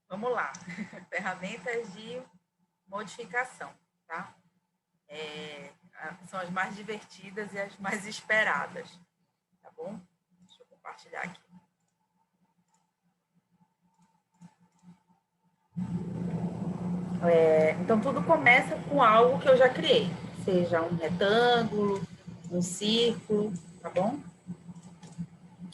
Vamos lá. Ferramentas de modificação, tá? São as mais divertidas e as mais esperadas, tá bom? Deixa eu compartilhar aqui. Então, tudo começa com algo que eu já criei, seja um retângulo, um círculo, tá bom?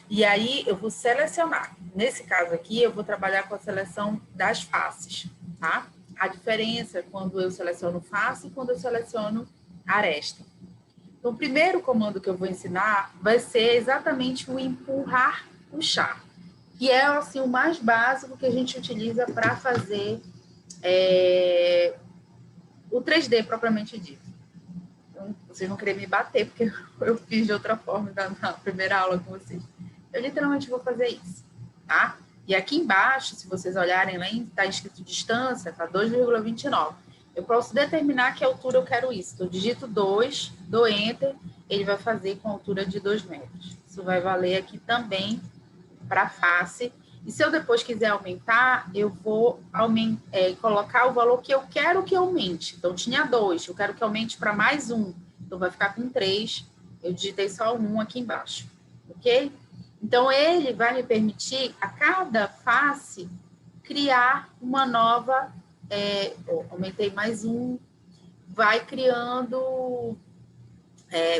E aí, eu vou selecionar. Nesse caso aqui, eu vou trabalhar com a seleção das faces, tá? A diferença é quando eu seleciono face e quando eu seleciono aresta. Então, o primeiro comando que eu vou ensinar vai ser exatamente o empurrar, puxar, que é assim, o mais básico que a gente utiliza para fazer o 3D propriamente dito. Então, vocês vão querer me bater, porque eu fiz de outra forma na primeira aula com vocês. Eu literalmente vou fazer isso, tá? E aqui embaixo, se vocês olharem lá, está escrito distância, tá 2,29. Eu posso determinar que altura eu quero isso. Então, eu digito 2, dou Enter, ele vai fazer com altura de 2 metros. Isso vai valer aqui também para a face. E se eu depois quiser aumentar, eu vou colocar o valor que eu quero que aumente. Então, tinha 2, eu quero que aumente para mais 1. Então, vai ficar com 3. Eu digitei só 1 aqui embaixo. Ok? Então, ele vai me permitir, a cada face, criar uma nova... aumentei mais 1. Vai criando...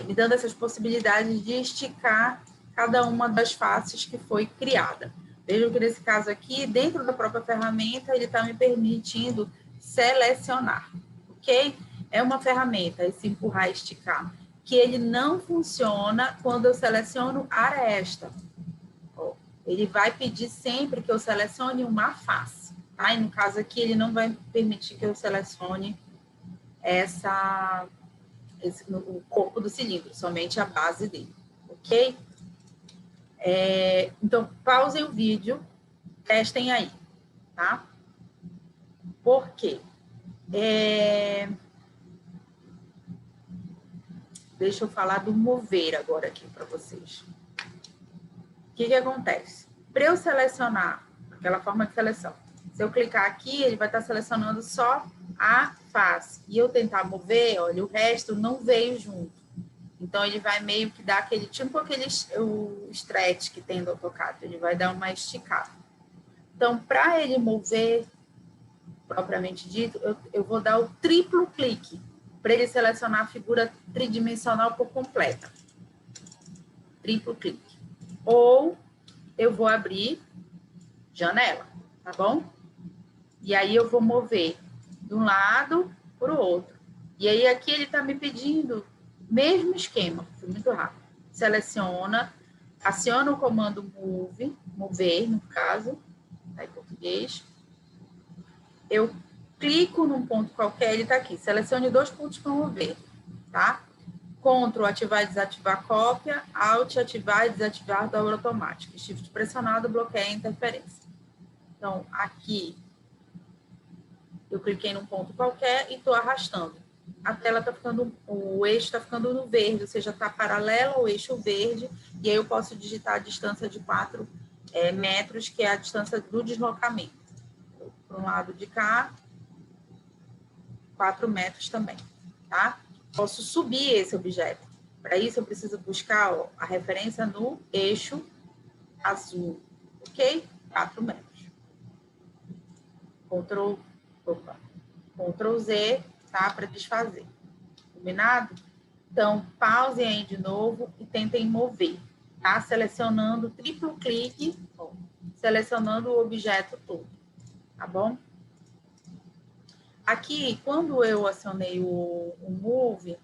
me dando essas possibilidades de esticar cada uma das faces que foi criada. Vejam que nesse caso aqui, dentro da própria ferramenta, ele está me permitindo selecionar, ok? É uma ferramenta, esse empurrar e esticar, que ele não funciona quando eu seleciono aresta. Ele vai pedir sempre que eu selecione uma face, tá? E no caso aqui, ele não vai permitir que eu selecione o corpo do cilindro, somente a base dele, ok? Então, pausem o vídeo, testem aí, tá? Por quê? Deixa eu falar do mover agora aqui para vocês. O que acontece? Para eu selecionar, aquela forma de seleção, se eu clicar aqui, ele vai estar selecionando só a face. E eu tentar mover, olha, o resto não veio junto. Então, ele vai meio que dar aquele, tipo o stretch que tem do AutoCAD, ele vai dar uma esticada. Então, para ele mover, propriamente dito, eu vou dar o triplo clique, para ele selecionar a figura tridimensional por completa. Triplo clique. Ou eu vou abrir janela, tá bom? E aí eu vou mover de um lado para o outro. E aí aqui ele está me pedindo mesmo esquema, foi muito rápido. Seleciona, aciona o comando move, mover no caso, tá em português. Eu clico num ponto qualquer, ele está aqui. Selecione 2 pontos para mover, tá? Ctrl, ativar e desativar a cópia. Alt, ativar e desativar a dobra automática. Shift pressionado, bloqueia a interferência. Então, aqui, eu cliquei num ponto qualquer e estou arrastando. A tela está ficando, o eixo está ficando no verde, ou seja, está paralelo ao eixo verde, e aí eu posso digitar a distância de 4 metros, que é a distância do deslocamento. Para um lado de cá, 4 metros também, tá? Posso subir esse objeto. Para isso, eu preciso buscar a referência no eixo azul, ok? 4 metros. Ctrl Z, tá? Para desfazer. Combinado? Então, pausem aí de novo e tentem mover, tá? Selecionando, triplo clique, selecionando o objeto todo, tá bom? Aqui, quando eu acionei o Move,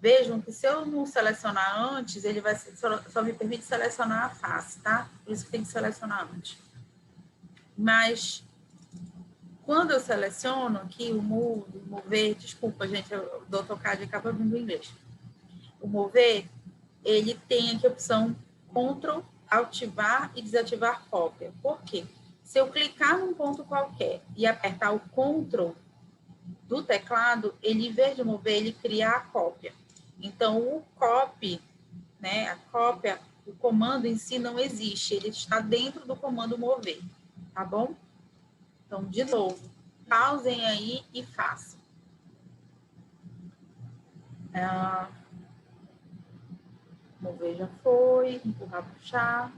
vejam que se eu não selecionar antes, ele vai só me permite selecionar a face, tá? Por isso que tem que selecionar antes. Mas, quando eu seleciono aqui o Move, mover, desculpa, gente, do AutoCAD acaba vindo em inglês. O mover, ele tem aqui a opção Ctrl, ativar e desativar cópia. Por quê? Se eu clicar num ponto qualquer e apertar o Ctrl do teclado, ele, em vez de mover, ele cria a cópia. Então, o copy, né, a cópia, o comando em si não existe, ele está dentro do comando mover, tá bom? Então, de novo, pausem aí e façam. Mover já foi, empurrar, puxar.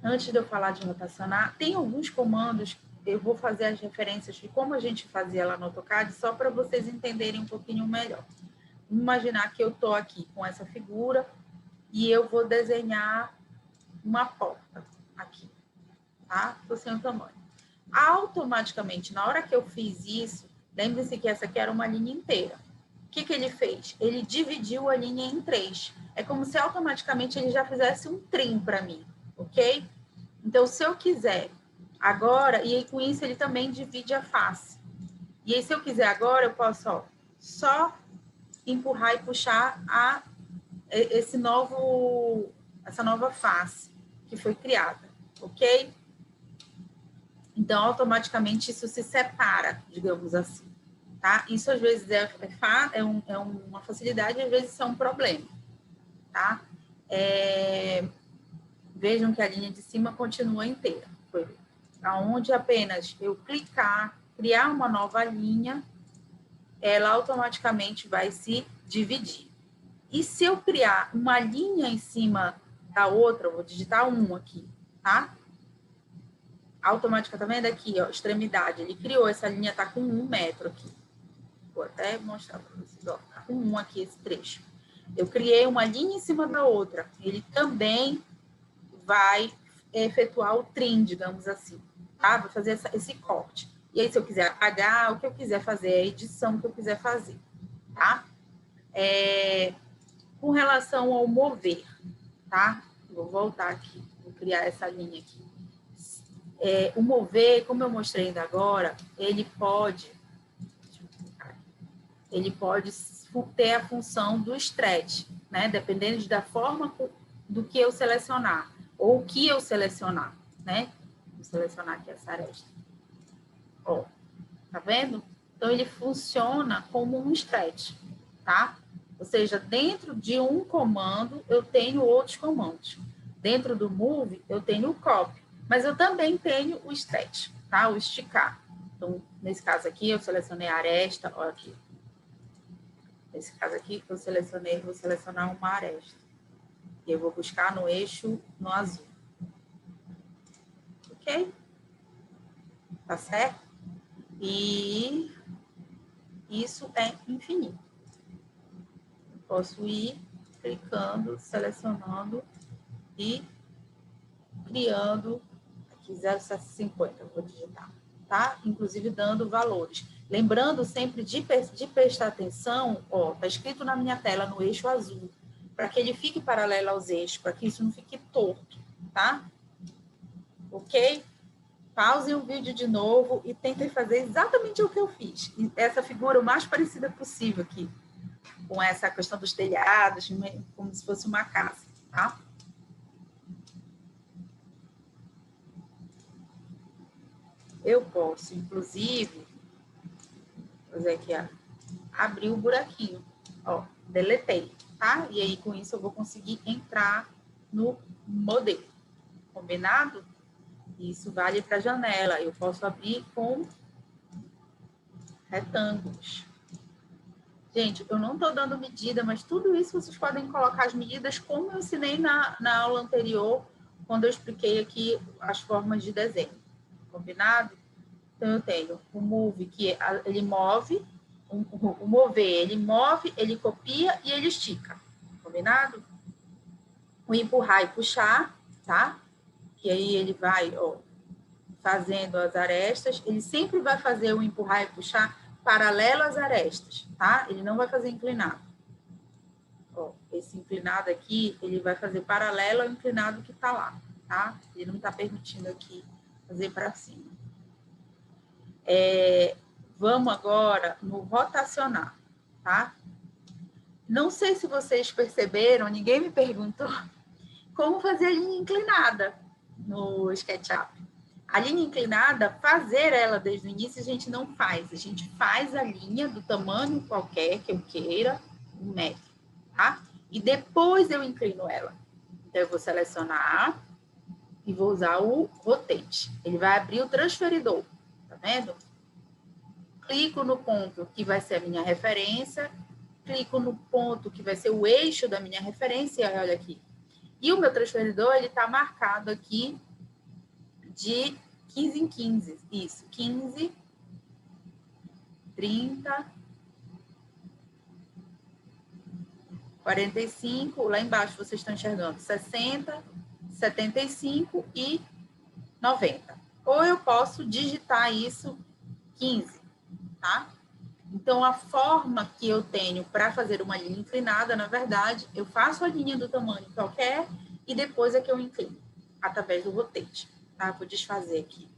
Antes de eu falar de rotacionar, tem alguns comandos, eu vou fazer as referências de como a gente fazia lá no AutoCAD, só para vocês entenderem um pouquinho melhor. Vamos imaginar que eu estou aqui com essa figura e eu vou desenhar uma porta aqui, tá? Estou sem o tamanho. Automaticamente, na hora que eu fiz isso, lembre-se que essa aqui era uma linha inteira. O que ele fez? Ele dividiu a linha em 3. É como se automaticamente ele já fizesse um trim para mim, ok? Então, se eu quiser agora, e aí com isso ele também divide a face. E aí, se eu quiser agora, eu posso, ó, só empurrar e puxar essa nova face que foi criada, ok? Então, automaticamente isso se separa, digamos assim, tá? Isso às vezes é uma facilidade, às vezes é um problema, tá? Vejam que a linha de cima continua inteira. Foi aonde apenas eu clicar, criar uma nova linha, ela automaticamente vai se dividir. E se eu criar uma linha em cima da outra, eu vou digitar 1 aqui, tá? Automática, tá vendo aqui, ó, extremidade, ele criou essa linha, tá com 1 metro aqui. Vou até mostrar para vocês, ó, tá com 1 aqui esse trecho. Eu criei uma linha em cima da outra, ele também vai efetuar o trim, digamos assim, tá? Vai fazer esse corte. E aí, se eu quiser apagar, o que eu quiser fazer, a edição que eu quiser fazer, tá? Com relação ao mover, tá? Vou voltar aqui, vou criar essa linha aqui. O mover, como eu mostrei ainda agora, ele pode ter a função do stretch, né? Dependendo da forma do que eu selecionar, ou o que eu selecionar, né? Vou selecionar aqui essa aresta. Ó, tá vendo? Então, ele funciona como um stretch, tá? Ou seja, dentro de um comando, eu tenho outros comandos. Dentro do move, eu tenho o copy, mas eu também tenho o stretch, tá? O esticar. Então, nesse caso aqui, eu selecionei a aresta, ó aqui. Nesse caso aqui, eu selecionei, vou selecionar uma aresta. E eu vou buscar no eixo no azul. Ok? Tá certo? E isso é infinito. Eu posso ir clicando, selecionando e criando aqui 0,750, eu vou digitar, tá? Inclusive dando valores. Lembrando sempre de prestar atenção, ó, tá escrito na minha tela no eixo azul, para que ele fique paralelo aos eixos, para que isso não fique torto, tá? Ok? Pausem o vídeo de novo e tentem fazer exatamente o que eu fiz. E essa figura o mais parecida possível aqui, com essa questão dos telhados, como se fosse uma casa, tá? Eu posso, inclusive, fazer aqui, ó, abrir o buraquinho, ó, deletei, tá? E aí, com isso, eu vou conseguir entrar no modelo, combinado? Isso vale para janela, eu posso abrir com retângulos. Gente, eu não estou dando medida, mas tudo isso vocês podem colocar as medidas como eu ensinei na aula anterior, quando eu expliquei aqui as formas de desenho. Combinado? Então, eu tenho o move, que ele move, o mover, ele move, ele copia e ele estica. Combinado? O empurrar e puxar, tá? Que aí ele vai, ó, fazendo as arestas, ele sempre vai fazer o empurrar e puxar paralelo às arestas, tá? Ele não vai fazer inclinado. Ó, esse inclinado aqui, ele vai fazer paralelo ao inclinado que tá lá, tá? Ele não tá permitindo aqui fazer para cima. Vamos agora no rotacionar, tá? Não sei se vocês perceberam, ninguém me perguntou como fazer a linha inclinada no SketchUp. A linha inclinada, fazer ela desde o início, a gente não faz. A gente faz a linha do tamanho qualquer que eu queira, 1 metro, tá? E depois eu inclino ela. Então, eu vou selecionar, e vou usar o rotate. Ele vai abrir o transferidor, tá vendo? Clico no ponto que vai ser a minha referência, clico no ponto que vai ser o eixo da minha referência, olha aqui. E o meu transferidor, ele está marcado aqui de 15 em 15. Isso, 15, 30, 45, lá embaixo vocês estão enxergando 60, 75 e 90. Ou eu posso digitar isso 15, tá? Então, a forma que eu tenho para fazer uma linha inclinada, na verdade, eu faço a linha do tamanho qualquer e depois é que eu inclino, através do rotate, tá? Vou desfazer aqui.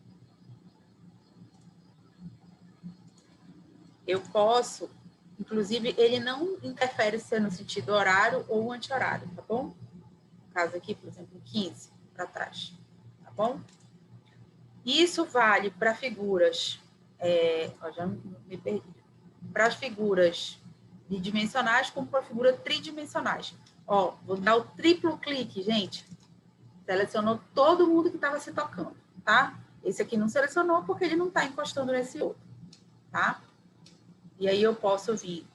Eu posso, inclusive, ele não interfere se é no sentido horário ou anti-horário, tá bom? No caso aqui, por exemplo, 15 para trás, tá bom? Isso vale para figuras, já me perdi, para as figuras bidimensionais como para figuras tridimensionais. Ó, vou dar o triplo clique, gente. Selecionou todo mundo que estava se tocando, tá? Esse aqui não selecionou porque ele não está encostando nesse outro, tá? E aí eu posso vir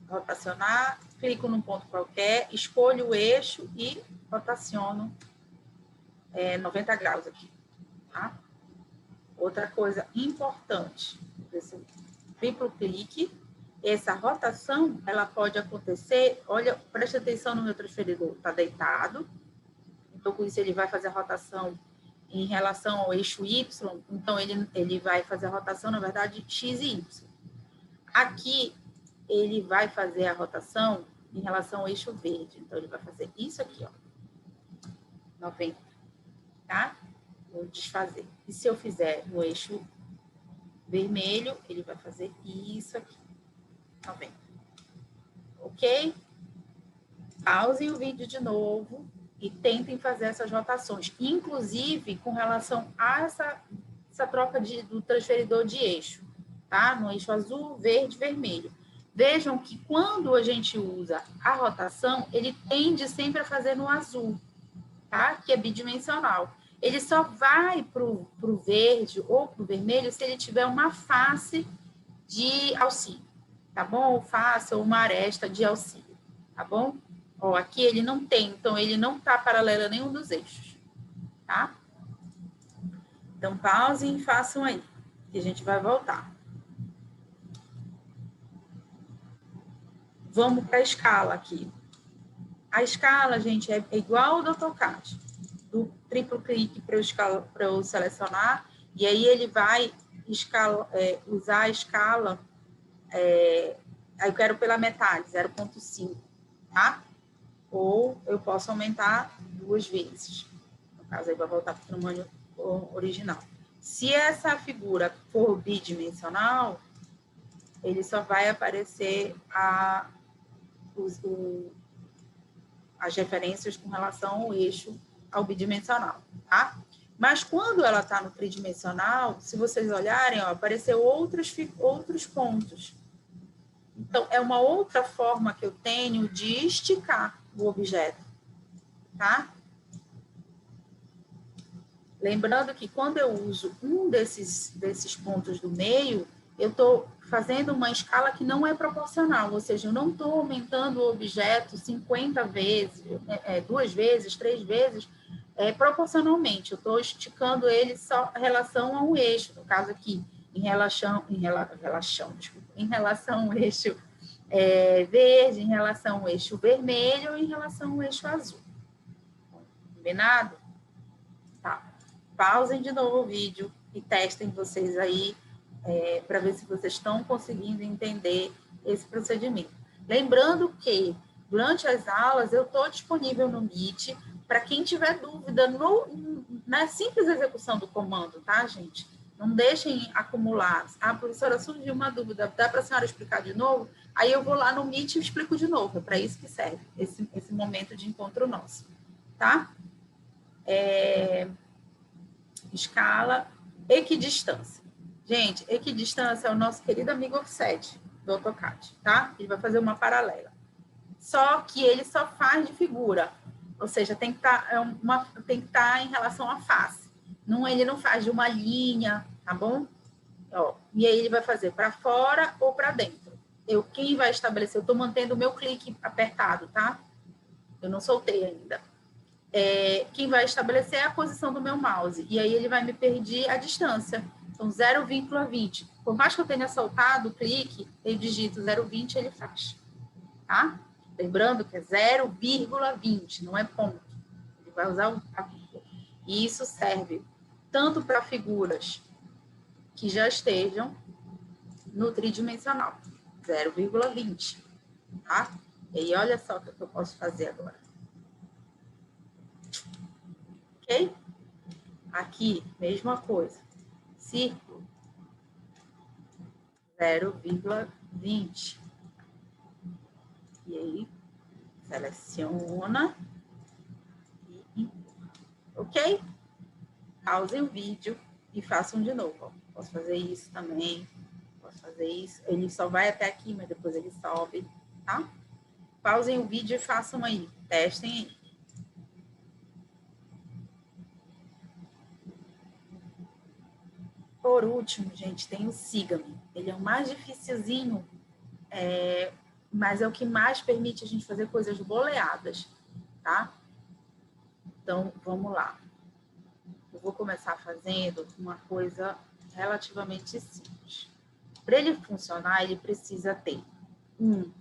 rotacionar, clico num ponto qualquer, escolho o eixo e rotaciono 90 graus aqui, tá? Outra coisa importante, esse triplo clique, essa rotação, ela pode acontecer, olha, preste atenção no meu transferidor, está deitado, então com isso ele vai fazer a rotação em relação ao eixo Y, então ele vai fazer a rotação, na verdade, X e Y. Aqui, ele vai fazer a rotação em relação ao eixo verde, então ele vai fazer isso aqui, ó, 90, tá? Vou desfazer. E se eu fizer no eixo vermelho, ele vai fazer isso aqui, 90. Ok? Pausem o vídeo de novo e tentem fazer essas rotações, inclusive com relação a essa troca do transferidor de eixo, tá? No eixo azul, verde, vermelho. Vejam que quando a gente usa a rotação, ele tende sempre a fazer no azul, tá? Que é bidimensional. Ele só vai para o verde ou para o vermelho se ele tiver uma face de auxílio, tá bom? Ou face ou uma aresta de auxílio, tá bom? Ó, aqui ele não tem, então ele não está paralelo a nenhum dos eixos, tá? Então, pausem e façam aí, que a gente vai voltar. Vamos para a escala aqui. A escala, gente, é igual ao do AutoCAD. Do triplo clique para eu selecionar, e aí ele vai usar a escala, aí eu quero pela metade, 0,5, tá? Ou eu posso aumentar 2 vezes. No caso, aí vai voltar para o tamanho original. Se essa figura for bidimensional, ele só vai aparecer as referências com relação ao eixo ao bidimensional, tá? Mas quando ela está no tridimensional, se vocês olharem, ó, apareceu outros pontos. Então, é uma outra forma que eu tenho de esticar o objeto, tá? Lembrando que quando eu uso um desses pontos do meio, eu estou fazendo uma escala que não é proporcional, ou seja, eu não estou aumentando o objeto 50 vezes, 2 vezes, 3 vezes, proporcionalmente. Eu estou esticando ele só em relação ao eixo, no caso aqui, em relação ao eixo verde, em relação ao eixo vermelho e em relação ao eixo azul. Combinado? Tá. Pausem de novo o vídeo e testem vocês aí para ver se vocês estão conseguindo entender esse procedimento. Lembrando que, durante as aulas, eu estou disponível no Meet para quem tiver dúvida na simples execução do comando, tá, gente? Não deixem acumular. Ah, professora, surgiu uma dúvida, dá para a senhora explicar de novo? Aí eu vou lá no Meet e explico de novo. É para isso que serve esse momento de encontro nosso, tá? Escala, equidistância. Gente, equidistância é o nosso querido amigo offset do AutoCAD, tá? Ele vai fazer uma paralela. Só que ele só faz de figura. Ou seja, tem que estar em relação à face. Não, ele não faz de uma linha, tá bom? Ó, e aí ele vai fazer para fora ou para dentro. Quem vai estabelecer? Eu estou mantendo o meu clique apertado, tá? Eu não soltei ainda. Quem vai estabelecer é a posição do meu mouse. E aí ele vai me pedir a distância. Então, 0,20. Por mais que eu tenha soltado o clique, eu digito 0,20 ele faz. Tá? Lembrando que é 0,20, não é ponto. Ele vai usar a vírgula. E isso serve tanto para figuras que já estejam no tridimensional, 0,20, tá? E aí, olha só o que eu posso fazer agora. Ok? Aqui, mesma coisa. Círculo, 0,20. E aí, seleciona e empurra. Ok? Pausem o vídeo e façam de novo. Ó. Posso fazer isso também. Posso fazer isso. Ele só vai até aqui, mas depois ele sobe, tá? Pausem o vídeo e façam aí. Testem aí. Por último, gente, tem o Siga-me. Ele é o mais dificilzinho, mas é o que mais permite a gente fazer coisas boleadas, tá? Então, vamos lá. Eu vou começar fazendo uma coisa relativamente simples. Para ele funcionar, ele precisa ter um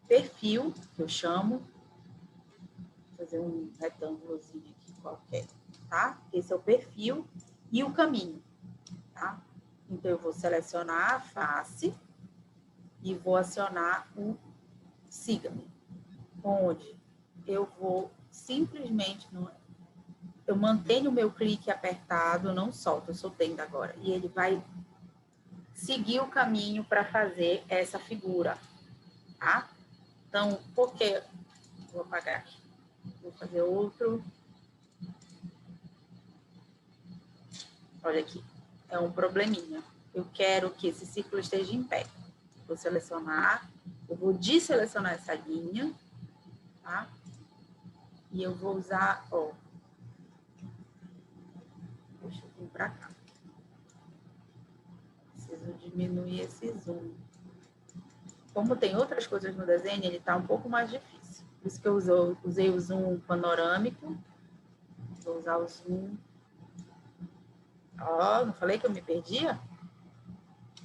perfil, que eu chamo, vou fazer um retângulozinho aqui qualquer, tá? Esse é o perfil e o caminho, tá? Então, eu vou selecionar a face e vou acionar o Siga-me, onde eu vou simplesmente, eu mantenho o meu clique apertado, não solto, eu soltei ainda agora, e ele vai seguir o caminho para fazer essa figura, tá? Então, por que? Vou apagar aqui. Vou fazer outro. Olha aqui, é um probleminha. Eu quero que esse círculo esteja em pé. Vou selecionar, eu vou desselecionar essa linha, tá? E eu vou usar, ó, deixa eu vir para cá. Preciso diminuir esse zoom. Como tem outras coisas no desenho, ele está um pouco mais difícil. Por isso que eu usei o zoom panorâmico. Vou usar o zoom. Ó, não falei que eu me perdia?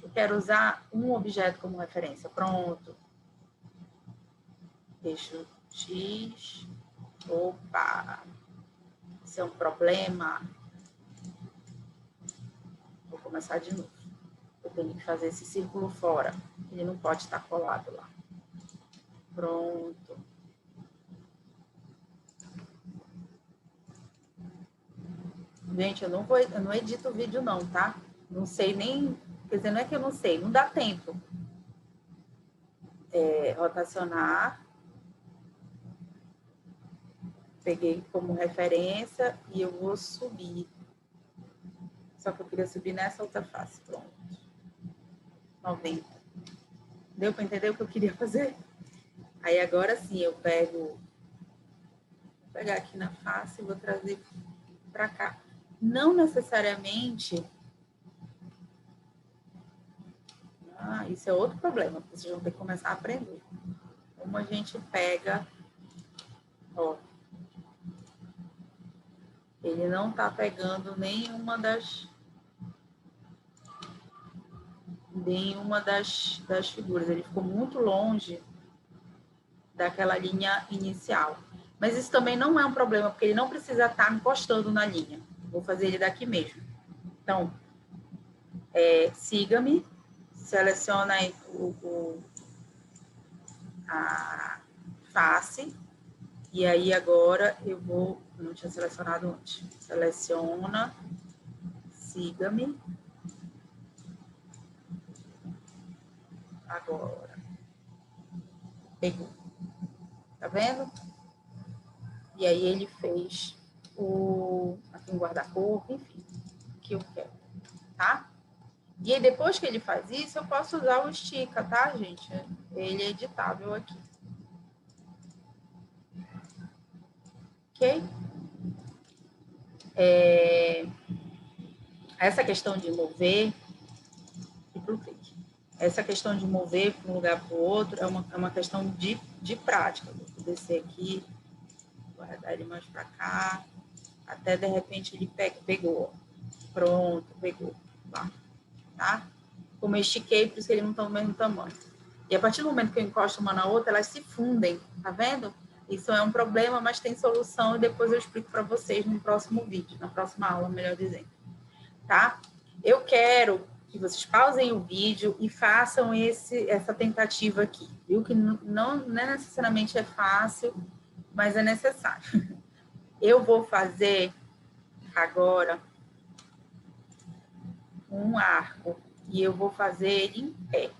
Eu quero usar um objeto como referência. Pronto. Eixo X. Opa! Isso é um problema. Vou começar de novo. Eu tenho que fazer esse círculo fora. Ele não pode estar colado lá. Pronto. Gente, eu não edito o vídeo não, tá? Não sei nem, quer dizer, não é que eu não sei, não dá tempo. Rotacionar. Peguei como referência e eu vou subir. Só que eu queria subir nessa outra face. Pronto. 90. Deu para entender o que eu queria fazer? Aí agora sim eu pego, vou pegar aqui na face e vou trazer para cá. Não necessariamente. Isso é outro problema, vocês vão ter que começar a aprender. Como a gente pega, ó. Ele não tá pegando nenhuma das figuras. Ele ficou muito longe daquela linha inicial. Mas isso também não é um problema, porque ele não precisa estar encostando na linha. Vou fazer ele daqui mesmo. Então, Siga-me, seleciona aí a face, e aí agora eu vou, não tinha selecionado antes, seleciona, Siga-me, agora, pegou, tá vendo? E aí ele fez aqui um guarda-corpo, enfim, o que eu quero, tá? E aí depois que ele faz isso, eu posso usar o estica, tá, gente? Ele é editável aqui. Ok? Essa questão de mover, duplo clique. Essa questão de mover para um lugar para o outro é uma questão de prática. Vou descer aqui, guardar ele mais para cá, até de repente ele pegou. Pronto, pegou. Lá, tá? Como eu estiquei, por isso que eles não estão do mesmo tamanho. E a partir do momento que eu encosto uma na outra, elas se fundem, tá vendo? Isso é um problema, mas tem solução e depois eu explico para vocês no próximo vídeo, na próxima aula, melhor dizendo. Tá? Eu quero que vocês pausem o vídeo e façam essa tentativa aqui, viu? Que não necessariamente é fácil, mas é necessário. Eu vou fazer agora um arco e eu vou fazer ele em pé.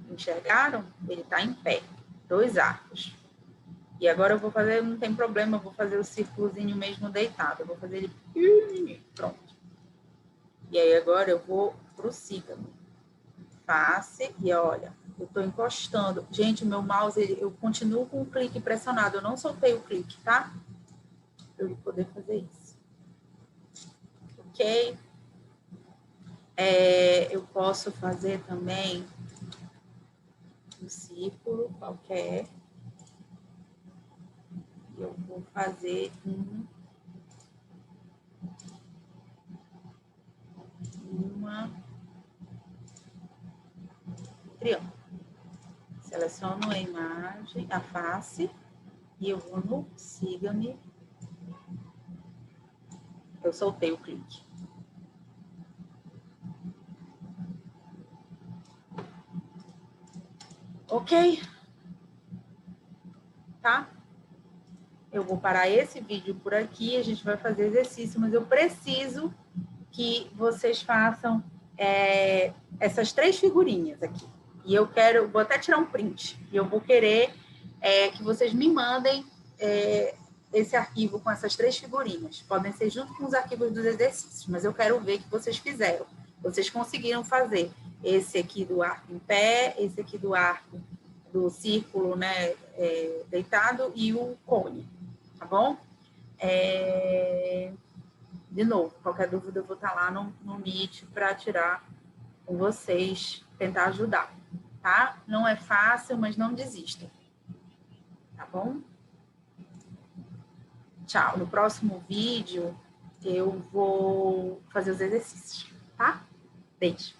Enxergaram? Ele está em pé. 2 arcos. E agora eu vou fazer, não tem problema, eu vou fazer o círculozinho mesmo deitado. Eu vou fazer ele... Pronto. E aí agora eu vou pro sígamo. Face e olha, eu estou encostando. Gente, o meu mouse, eu continuo com o clique pressionado. Eu não soltei o clique, tá? Para eu poder fazer isso. Ok? Eu posso fazer também um círculo qualquer. Eu vou fazer uma triângulo. Seleciono a imagem, a face, e eu vou no siga-me. Eu soltei o clique. Ok? Tá? Eu vou parar esse vídeo por aqui, a gente vai fazer exercício, mas eu preciso que vocês façam essas 3 figurinhas aqui. E eu vou até tirar um print, e eu vou querer que vocês me mandem esse arquivo com essas 3 figurinhas. Podem ser junto com os arquivos dos exercícios, mas eu quero ver que vocês fizeram. Vocês conseguiram fazer esse aqui do arco em pé, esse aqui do arco do círculo, né, deitado, e o cone, tá bom? De novo, qualquer dúvida eu vou estar lá no Meet para tirar com vocês, tentar ajudar, tá? Não é fácil, mas não desistam, tá bom? Tchau. No próximo vídeo eu vou fazer os exercícios, tá? Beijo.